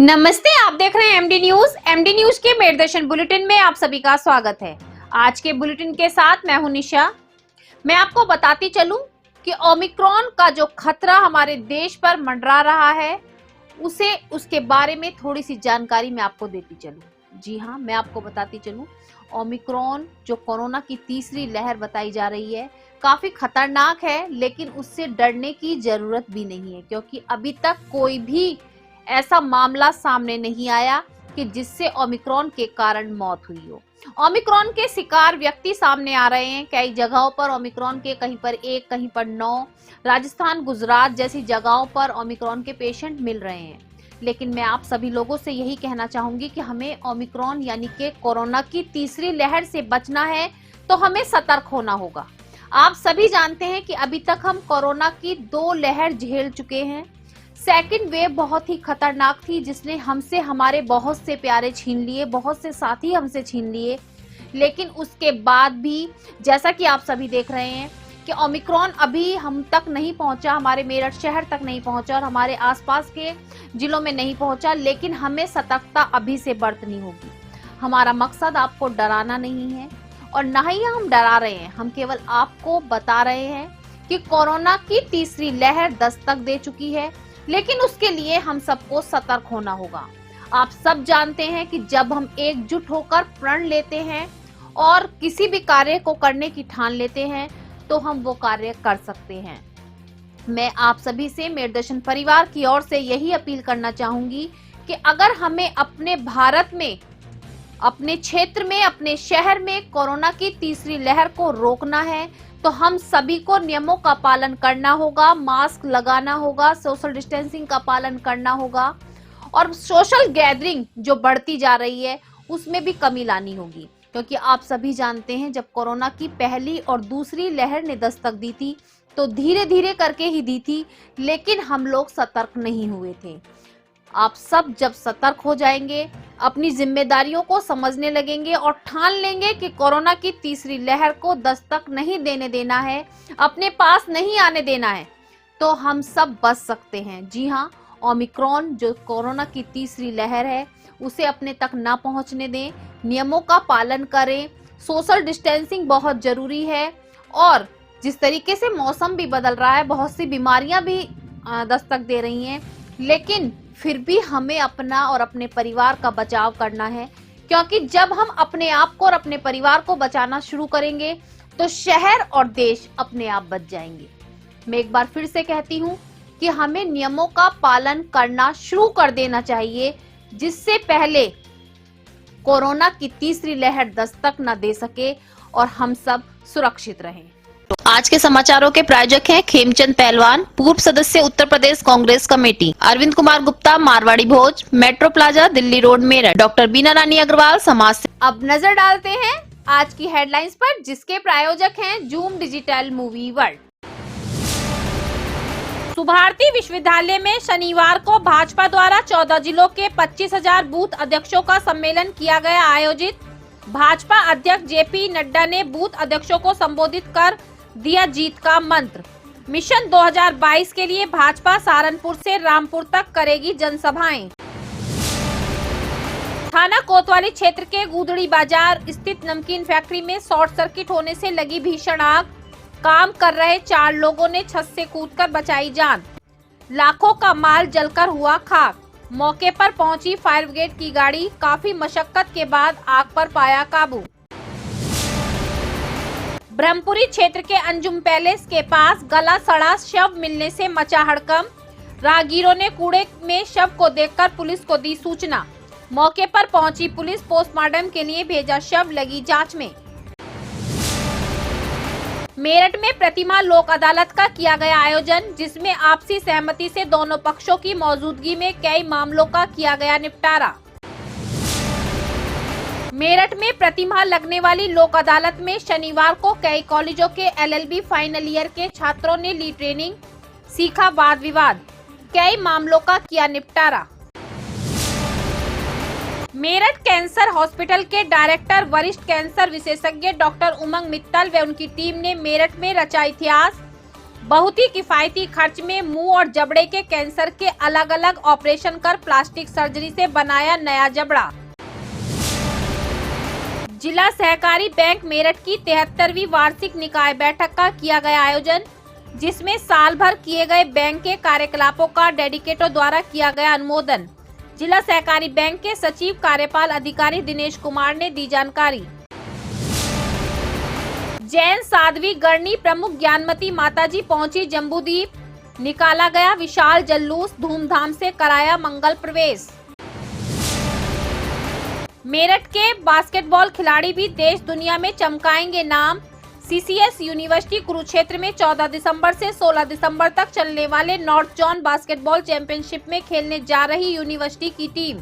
नमस्ते, आप देख रहे हैं एमडी न्यूज। एमडी न्यूज के मेडिटेशन बुलेटिन में आप सभी का स्वागत है। आज के बुलेटिन के साथ मैं हूं निशा। मैं आपको बताती चलूं कि ओमिक्रॉन का जो खतरा हमारे देश पर मंडरा रहा है उसके बारे में थोड़ी सी जानकारी मैं आपको देती चलूं। जी हाँ, मैं आपको बताती चलूं, ओमिक्रॉन जो कोरोना की तीसरी लहर बताई जा रही है काफी खतरनाक है, लेकिन उससे डरने की जरूरत भी नहीं है, क्योंकि अभी तक कोई भी ऐसा मामला सामने नहीं आया कि जिससे ओमिक्रॉन के कारण मौत हुई हो। ओमिक्रॉन के शिकार व्यक्ति सामने आ रहे हैं। कई जगहों पर ओमिक्रॉन के कहीं पर 1, कहीं पर 9, राजस्थान, गुजरात जैसी जगहों पर ओमिक्रॉन के पेशेंट मिल रहे हैं। लेकिन मैं आप सभी लोगों से यही कहना चाहूंगी कि हमें ओमिक्रॉन यानी कि कोरोना की तीसरी लहर से बचना है तो हमें सतर्क होना होगा। आप सभी जानते हैं कि अभी तक हम कोरोना की 2 लहर झेल चुके हैं। सेकंड वेव बहुत ही खतरनाक थी, जिसने हमसे हमारे बहुत से प्यारे छीन लिए, बहुत से साथी हमसे छीन लिए। लेकिन उसके बाद भी जैसा कि आप सभी देख रहे हैं कि ओमिक्रॉन अभी हम तक नहीं पहुंचा, हमारे मेरठ शहर तक नहीं पहुंचा और हमारे आसपास के जिलों में नहीं पहुंचा। लेकिन हमें सतर्कता अभी से बरतनी होगी। हमारा मकसद आपको डराना नहीं है और न ही हम डरा रहे हैं, हम केवल आपको बता रहे हैं कि कोरोना की तीसरी लहर दस्तक दे चुकी है। लेकिन उसके लिए हम सबको सतर्क होना होगा। आप सब जानते हैं कि जब हम एकजुट होकर प्रण लेते हैं और किसी भी कार्य को करने की ठान लेते हैं तो हम वो कार्य कर सकते हैं। मैं आप सभी से मेडिटेशन परिवार की ओर से यही अपील करना चाहूंगी कि अगर हमें अपने भारत में, अपने क्षेत्र में, अपने शहर में कोरोना की तीसरी लहर को रोकना है तो हम सभी को नियमों का पालन करना होगा, मास्क लगाना होगा, सोशल डिस्टेंसिंग का पालन करना होगा और सोशल गैदरिंग जो बढ़ती जा रही है उसमें भी कमी लानी होगी। क्योंकि आप सभी जानते हैं जब कोरोना की पहली और दूसरी लहर ने दस्तक दी थी तो धीरे धीरे करके ही दी थी, लेकिन हम लोग सतर्क नहीं हुए थे। आप सब जब सतर्क हो जाएंगे, अपनी जिम्मेदारियों को समझने लगेंगे और ठान लेंगे कि कोरोना की तीसरी लहर को दस्तक नहीं देने देना है, अपने पास नहीं आने देना है, तो हम सब बच सकते हैं। जी हाँ, ओमिक्रॉन जो कोरोना की तीसरी लहर है उसे अपने तक ना पहुंचने दें, नियमों का पालन करें, सोशल डिस्टेंसिंग बहुत जरूरी है। और जिस तरीके से मौसम भी बदल रहा है, बहुत सी बीमारियां भी दस्तक दे रही हैं, लेकिन फिर भी हमें अपना और अपने परिवार का बचाव करना है। क्योंकि जब हम अपने आप को और अपने परिवार को बचाना शुरू करेंगे तो शहर और देश अपने आप बच जाएंगे। मैं एक बार फिर से कहती हूँ कि हमें नियमों का पालन करना शुरू कर देना चाहिए, जिससे पहले कोरोना की तीसरी लहर दस्तक न दे सके और हम सब सुरक्षित रहें। आज के समाचारों के प्रायोजक हैं खेमचंद पहलवान, पूर्व सदस्य उत्तर प्रदेश कांग्रेस कमेटी, अरविंद कुमार गुप्ता, मारवाड़ी भोज, metro plaza, Delhi road, Meerut, doctor Bina Rani Agarwal, समाज से। अब नजर डालते हैं आज की हेडलाइंस पर, जिसके प्रायोजक हैं zoom digital movie world. Subharti विश्वविद्यालय में शनिवार को भाजपा द्वारा 14 जिलों के 25,000 बूथ अध्यक्षों का सम्मेलन किया गया आयोजित। भाजपा अध्यक्ष जेपी नड्डा ने बूथ अध्यक्षों को संबोधित कर दिया जीत का मंत्र। मिशन 2022 के लिए भाजपा सहारनपुर से रामपुर तक करेगी जनसभाएं। थाना कोतवाली क्षेत्र के गुदड़ी बाजार स्थित नमकीन फैक्ट्री में शॉर्ट सर्किट होने से लगी भीषण आग। काम कर रहे 4 लोगों ने छत से कूदकर बचाई जान। लाखों का माल जलकर हुआ खाक। मौके पर पहुंची फायर ब्रिगेड की गाड़ी, काफी मशक्कत के बाद आग पर पाया काबू। ब्रह्मपुरी क्षेत्र के अंजुम पैलेस के पास गला सड़ा शव मिलने से मचा हड़कंप। राहगीरों ने कूड़े में शव को देखकर पुलिस को दी सूचना। मौके पर पहुंची पुलिस, पोस्टमार्टम के लिए भेजा शव, लगी जांच में। मेरठ में प्रतिमा लोक अदालत का किया गया आयोजन, जिसमें आपसी सहमति से दोनों पक्षों की मौजूदगी में कई मामलों का किया गया निपटारा। मेरठ में प्रतिमाह लगने वाली लोक अदालत में शनिवार को कई कॉलेजों के एलएलबी फाइनल ईयर के छात्रों ने ली ट्रेनिंग, सीखा वाद विवाद, कई मामलों का किया निपटारा। मेरठ कैंसर हॉस्पिटल के डायरेक्टर वरिष्ठ कैंसर विशेषज्ञ डॉक्टर उमंग मित्तल व उनकी टीम ने मेरठ में रचा इतिहास। बहुत ही किफायती खर्च में मुंह और जबड़े के कैंसर के अलग अलग ऑपरेशन कर प्लास्टिक सर्जरी से बनाया नया जबड़ा। जिला सहकारी बैंक मेरठ की 73वीं वार्षिक निकाय बैठक का किया गया आयोजन, जिसमें साल भर किए गए बैंक के कार्यकलापों का डेडिकेटरों द्वारा किया गया अनुमोदन। जिला सहकारी बैंक के सचिव कार्यपाल अधिकारी दिनेश कुमार ने दी जानकारी। जैन साध्वी गणनी प्रमुख ज्ञानमती माताजी पहुंची जम्बूद्वीप, निकाला गया विशाल जुलूस, धूमधाम से कराया मंगल प्रवेश। मेरठ के बास्केटबॉल खिलाड़ी भी देश दुनिया में चमकाएंगे नाम। सीसीएस यूनिवर्सिटी कुरुक्षेत्र में 14 दिसंबर से 16 दिसंबर तक चलने वाले नॉर्थ जोन बास्केटबॉल चैंपियनशिप में खेलने जा रही यूनिवर्सिटी की टीम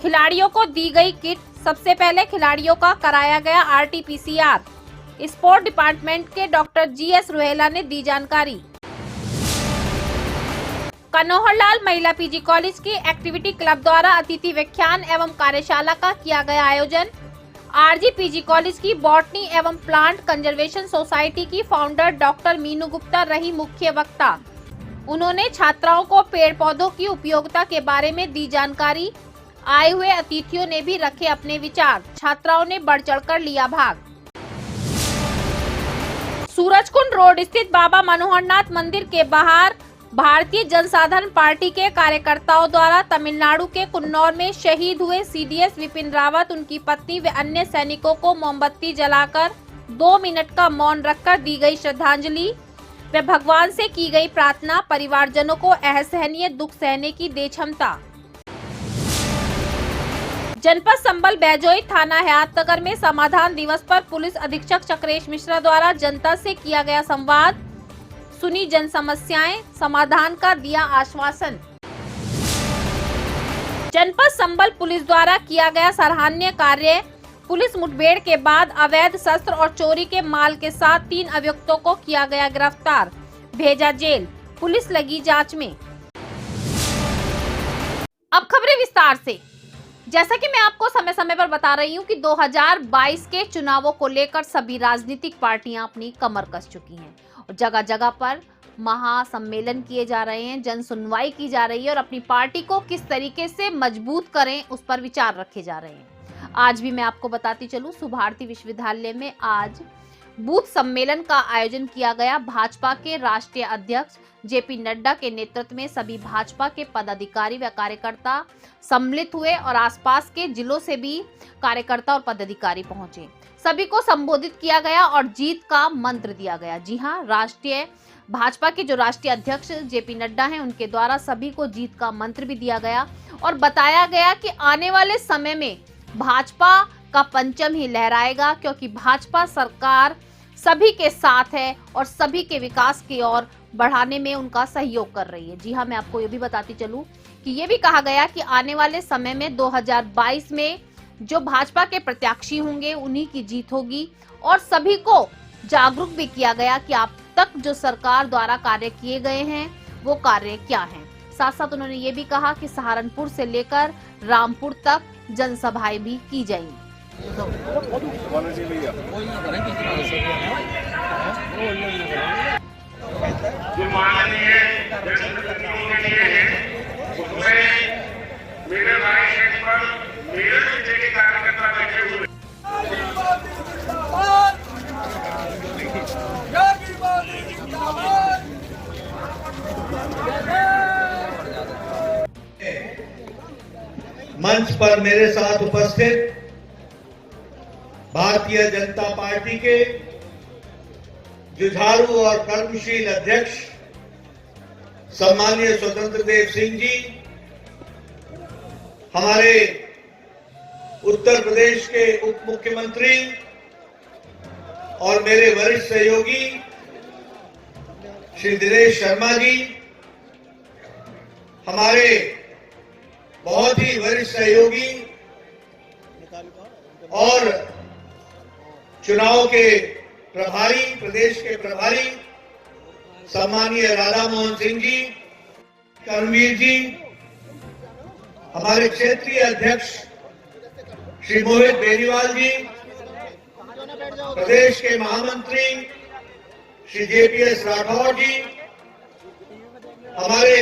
खिलाड़ियों को दी गई किट। सबसे पहले खिलाड़ियों का कराया गया RT-PCR। स्पोर्ट डिपार्टमेंट के डॉक्टर GS रोहेला ने दी जानकारी। कनोहरलाल महिला PG कॉलेज की एक्टिविटी क्लब द्वारा अतिथि व्याख्यान एवं कार्यशाला का किया गया आयोजन। RG PG कॉलेज की बॉटनी एवं प्लांट कंजर्वेशन सोसाइटी की फाउंडर डॉक्टर मीनू गुप्ता रही मुख्य वक्ता। उन्होंने छात्राओं को पेड़ पौधों की उपयोगिता के बारे में दी जानकारी। आए हुए अतिथियों ने भी रखे अपने विचार। छात्राओं ने बढ़ चढ़कर लिया भाग। सूरजकुंड रोड स्थित बाबा मनोहरनाथ मंदिर के बाहर भारतीय जनसाधारण पार्टी के कार्यकर्ताओं द्वारा तमिलनाडु के कुन्नौर में शहीद हुए CDS विपिन रावत, उनकी पत्नी व अन्य सैनिकों को मोमबत्ती जलाकर 2 मिनट का मौन रखकर दी गई श्रद्धांजलि व भगवान से की गई प्रार्थना। परिवारजनों को असहनीय दुख सहने की दे क्षमता। जनपद संबल बैजोई थाना हयातनगर में समाधान दिवस पर पुलिस अधीक्षक चक्रेश मिश्रा द्वारा जनता से किया गया संवाद। सुनी जन समस्याएं, समाधान का दिया आश्वासन। जनपद संबल पुलिस द्वारा किया गया सराहनीय कार्य। पुलिस मुठभेड़ के बाद अवैध शस्त्र और चोरी के माल के साथ 3 अभियुक्तों को किया गया गिरफ्तार, भेजा जेल। पुलिस लगी जांच में। अब खबरें विस्तार से। जैसा कि मैं आपको समय समय पर बता रही हूं कि 2022 के चुनावों को लेकर सभी राजनीतिक पार्टियां अपनी कमर कस चुकी हैं और जगह जगह पर महासम्मेलन किए जा रहे हैं, जन सुनवाई की जा रही है और अपनी पार्टी को किस तरीके से मजबूत करें उस पर विचार रखे जा रहे हैं। आज भी मैं आपको बताती चलूं, सुभारती विश्वविद्यालय में आज बूथ सम्मेलन का आयोजन किया गया। भाजपा के राष्ट्रीय अध्यक्ष JP नड्डा के नेतृत्व में सभी भाजपा के पदाधिकारी व कार्यकर्ता सम्मिलित हुए और आसपास के जिलों से भी कार्यकर्ता और पदाधिकारी पहुंचे। सभी को संबोधित किया गया और जीत का मंत्र दिया गया। जी हां, राष्ट्रीय भाजपा के जो राष्ट्रीय अध्यक्ष JP नड्डा हैं, उनके द्वारा सभी को जीत का मंत्र भी दिया गया और बताया गया कि आने वाले समय में भाजपा का परचम ही लहराएगा, क्योंकि भाजपा सरकार सभी के साथ है और सभी के विकास की ओर बढ़ाने में उनका सहयोग कर रही है। जी हाँ, मैं आपको ये भी बताती चलूं कि ये भी कहा गया कि आने वाले समय में 2022 में जो भाजपा के प्रत्याशी होंगे उन्हीं की जीत होगी और सभी को जागरूक भी किया गया कि अब तक जो सरकार द्वारा कार्य किए गए हैं वो कार्य क्या हैं। साथ साथ उन्होंने ये भी कहा कि सहारनपुर से लेकर रामपुर तक जनसभाएं भी की जाएंगी। जो माननीय जनप्रतिनिधियों के लिए उसमें मेरे राइट पर मेरे पीछे के कार्यकर्ता बैठे हुए। मंच पर मेरे साथ उपस्थित भारतीय जनता पार्टी के जुझारू और कर्मशील अध्यक्ष सम्माननीय स्वतंत्र देव सिंह जी, हमारे उत्तर प्रदेश के उप मुख्यमंत्री और मेरे वरिष्ठ सहयोगी श्री दिनेश शर्मा जी, हमारे बहुत ही वरिष्ठ सहयोगी और चुनाव के प्रभारी, प्रदेश के प्रभारी सम्माननीय राधा मोहन सिंह जी, कर्मवीर जी, हमारे क्षेत्रीय अध्यक्ष श्री मोहित बेनीवाल जी, प्रदेश के महामंत्री श्री JPS राठौर जी, हमारे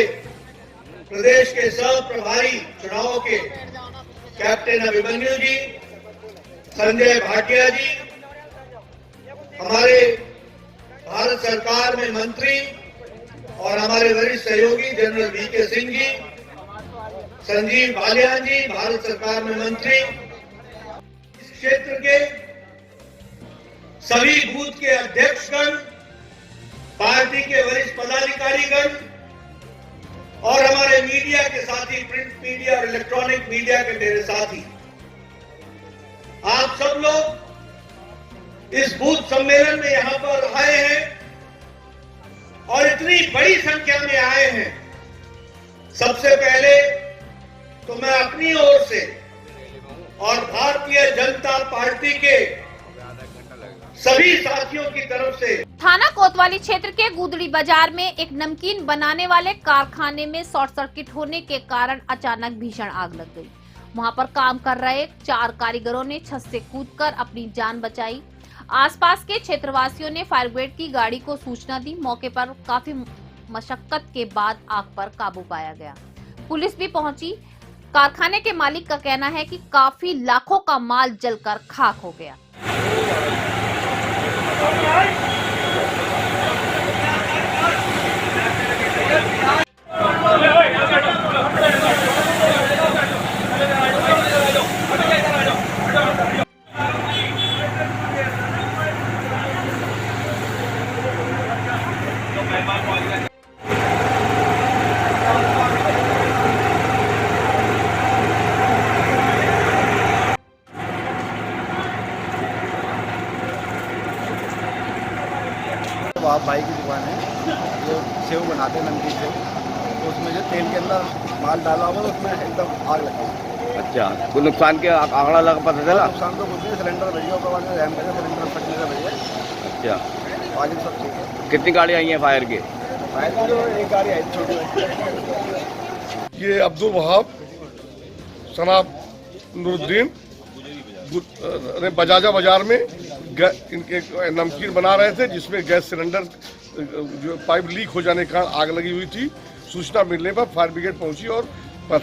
प्रदेश के सह प्रभारी चुनाव के कैप्टन अभिमन्यु जी, संजय भाटिया जी, हमारे भारत सरकार में मंत्री और हमारे वरिष्ठ सहयोगी जनरल VK सिंह जी, संजीव बालियान जी, भारत सरकार में मंत्री, इस क्षेत्र के सभी बूथ के अध्यक्षगण, पार्टी के वरिष्ठ पदाधिकारीगण और हमारे मीडिया के साथी, प्रिंट मीडिया और इलेक्ट्रॉनिक मीडिया के मेरे साथी, आप सब लोग इस बूथ सम्मेलन में यहां पर आए हैं और इतनी बड़ी संख्या में आए हैं। सबसे पहले तो मैं अपनी ओर से और भारतीय जनता पार्टी के सभी साथियों की तरफ से थाना कोतवाली क्षेत्र के गुदड़ी बाजार में एक नमकीन बनाने वाले कारखाने में शॉर्ट सर्किट होने के कारण अचानक भीषण आग लग गई। वहां पर काम कर रहे 4 कारीगरों ने छत से कूदकर अपनी जान बचाई। आसपास के क्षेत्रवासियों ने फायर ब्रिगेड की गाड़ी को सूचना दी। मौके पर काफी मशक्कत के बाद आग पर काबू पाया गया। पुलिस भी पहुंची। कारखाने के मालिक का कहना है कि काफी लाखों का माल जलकर खाक हो गया। आप भाई की दुकान है, जो सेव बनाते हैं, नमकीन सेव, तो उसमें जो तेल के अंदर माल डाला हुआ उसमें एकदम आग लग गई। अच्छा, कोई नुकसान के आंकड़ा लगा पता चला? नुकसान तो कुछ नहीं, सिलेंडर भैया के बाद रैम का सिलेंडर फटने का भैया। अच्छा, आगे सब ठीक है। कितनी गाड़ी आई हैं फायर की? फायर की जो एक गाड़ी आई छोटी। ये अब्दुल वहाब, सनाब नूरुद्दीन बजाजा बाजार में इनके नमकीन बना रहे थे, जिसमें गैस सिलेंडर जो पाइप लीक हो जाने के कारण आग लगी हुई थी। सूचना मिलने पर फायर ब्रिगेड पहुंची और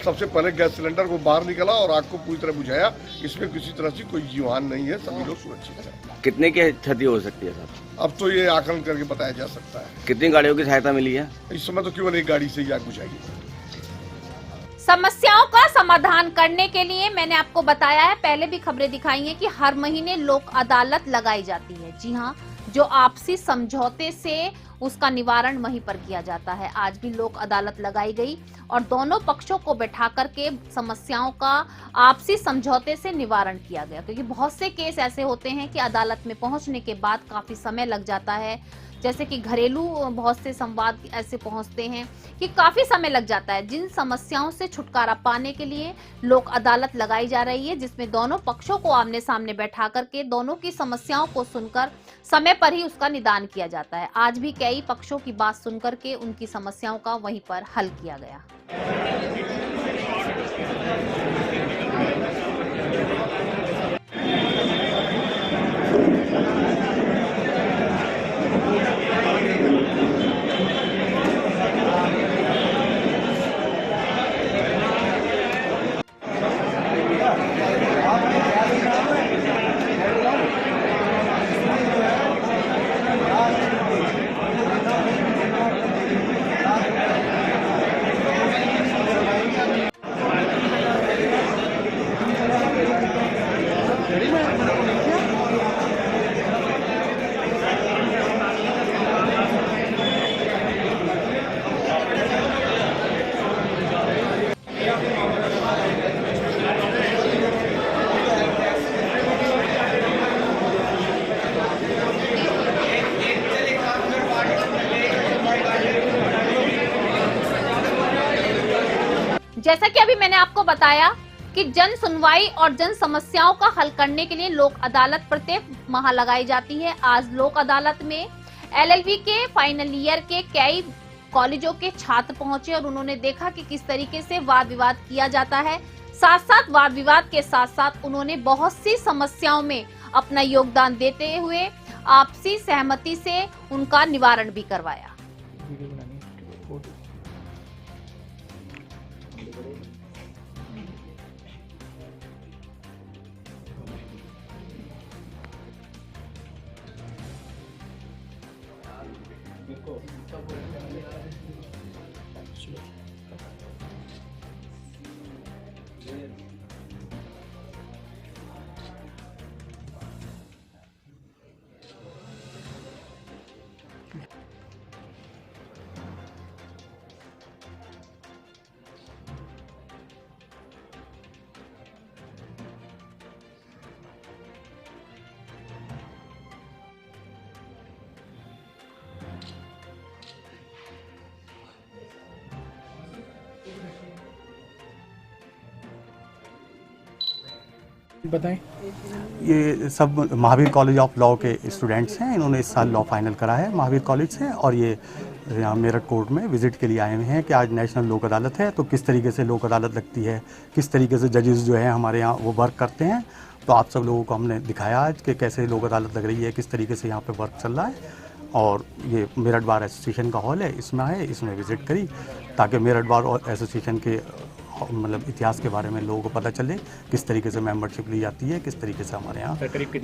सबसे पहले गैस सिलेंडर को बाहर निकाला और आग को पूरी तरह बुझाया। इसमें किसी तरह से कोई जीवहान नहीं है, सभी लोग सुरक्षित हैं। कितने की क्षति हो सकती है सर? अब तो ये आकलन करके बताया जा सकता है। कितनी गाड़ियों की सहायता मिली है? इस समय तो केवल एक गाड़ी से ही आग बुझाई। समस्याओं का समाधान करने के लिए मैंने आपको बताया है, पहले भी खबरें दिखाई हैं कि हर महीने लोक अदालत लगाई जाती है। जी हाँ, जो आपसी समझौते से उसका निवारण वहीं पर किया जाता है। आज भी लोक अदालत लगाई गई और दोनों पक्षों को बैठा करके समस्याओं का आपसी समझौते से निवारण किया गया, क्योंकि बहुत से केस ऐसे होते हैं कि अदालत में पहुंचने के बाद काफी समय लग जाता है। जैसे कि घरेलू बहुत से संवाद ऐसे पहुंचते हैं कि काफी समय लग जाता है। जिन समस्याओं से छुटकारा पाने के लिए लोक अदालत लगाई जा रही है, जिसमें दोनों पक्षों को आमने सामने बैठा करके दोनों की समस्याओं को सुनकर समय पर ही उसका निदान किया जाता है। आज भी कई पक्षों की बात सुनकर के उनकी समस्याओं का वहीं पर हल किया गया। जैसा कि अभी मैंने आपको बताया कि जन सुनवाई और जन समस्याओं का हल करने के लिए लोक अदालत प्रत्येक माह लगाई जाती है। आज लोक अदालत में LLB के फाइनल ईयर के कई कॉलेजों के छात्र पहुंचे और उन्होंने देखा कि किस तरीके से वाद विवाद किया जाता है। साथ साथ वाद विवाद के साथ साथ उन्होंने बहुत सी समस्याओं में अपना योगदान देते हुए आपसी सहमति से उनका निवारण भी करवाया। बताएं। ये सब महावीर कॉलेज ऑफ लॉ के स्टूडेंट्स हैं। इन्होंने इस साल लॉ फाइनल करा है महावीर कॉलेज से, और ये यहाँ मेरठ कोर्ट में विजिट के लिए आए हुए हैं कि आज नेशनल लोक अदालत है तो किस तरीके से लोक अदालत लगती है, किस तरीके से जजेस जो है हमारे यहाँ वो वर्क करते हैं। तो आप सब लोगों को हमने दिखाया आज कि कैसे लोक अदालत लग रही है, किस तरीके से यहाँ पे वर्क चल रहा है। और ये मेरठ बार एसोसिएशन का हॉल है, इसमें आए, इसमें विजिट करी ताकि मेरठ बार एसोसिएशन के मतलब इतिहास के बारे में लोगों को पता चले, किस तरीके से मेंबरशिप ली जाती है, किस तरीके से हमारे यहाँ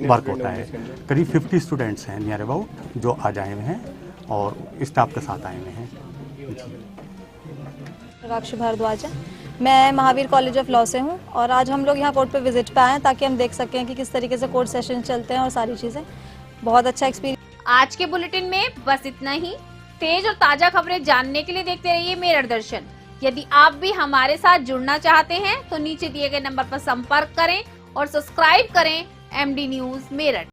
वर्क होता है। करीब 50 स्टूडेंट्स हैं नियर अबाउट जो आज आए हुए हैं और स्टाफ के साथ आए हुए हैं। राक्षी भारद्वाज है, मैं महावीर कॉलेज ऑफ लॉ से हूँ और आज हम लोग यहाँ कोर्ट पे विजिट पे आए हैं ताकि हम देख सकें कि किस तरीके से कोर्ट सेशन चलते हैं और सारी चीज़ें। बहुत अच्छा एक्सपीरियंस। आज के बुलेटिन में बस इतना ही। तेज और ताजा खबरें जानने के लिए देखते रहिए मेरठ दर्शन। यदि आप भी हमारे साथ जुड़ना चाहते हैं तो नीचे दिए गए नंबर पर संपर्क करें और सब्सक्राइब करें MD न्यूज मेरठ।